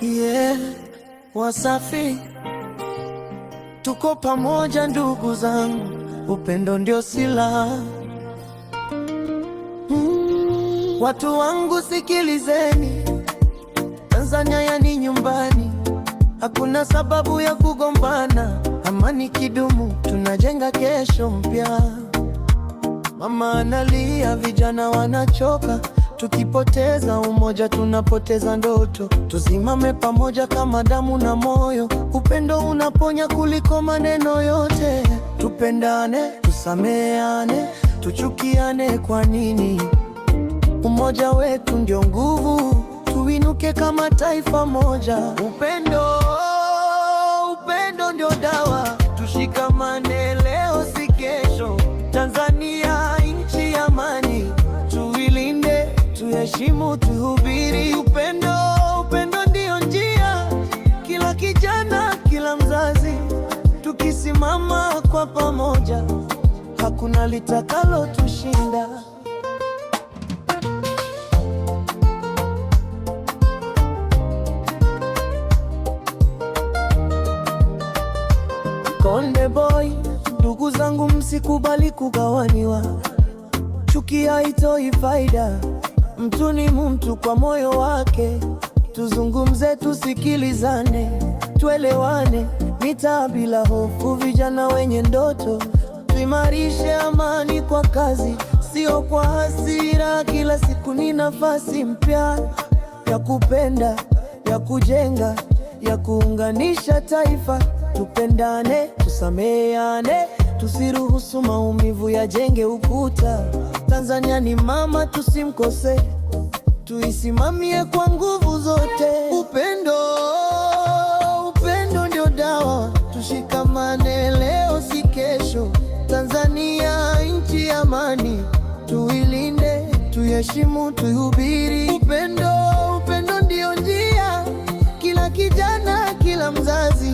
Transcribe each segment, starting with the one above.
Yeah, Wasafi, tuko pamoja ndugu zangu, upendo ndio silaha. Watu wangu sikilizeni, Tanzania yani nyumbani, hakuna sababu ya kugombana, amani kidumu, tunajenga kesho mpya. Mama analia, vijana wanachoka, tukipoteza umoja tunapoteza ndoto. Tusimame pamoja kama damu na moyo, upendo unaponya kuliko maneno yote. Tupendane, tusameane, tuchukiane kwa nini? Umoja wetu ndio nguvu, tuinuke kama taifa moja. Upendo ndio dawa, tushikamane leo si kesho. Tanzania nchi ya amani, tuilinde, tuheshimu, tuhubiri upendo ndio njia. Kila kijana, kila mzazi, tukisimama kwa pamoja, hakuna litakalo tushinda. Konde Boy, ndugu zangu, msikubali kugawaniwa. Chuki haitoi faida, mtu ni mtu kwa moyo wake. Tuzungumze, tusikilizane, tuelewane, mitaa bila hofu, vijana wenye ndoto. Tuimarishe amani kwa kazi, sio kwa hasira. Kila siku ni nafasi mpya ya kupenda, ya kujenga, ya kuunganisha taifa. Tupendane, tusameane, tusiruhusu maumivu yajenge ukuta. Tanzania ni mama, tusimkose, tuisimamie kwa nguvu zote. Upendo ndio dawa, tushikamane leo si kesho. Tanzania nchi ya amani, tuilinde, tuheshimu, tuhubiri upendo ndio njia. Kila kijana, kila mzazi,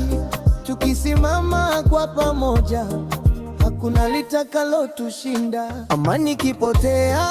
tukisimama kwa pamoja, hakuna litakalo tushinda. Amani kipotea,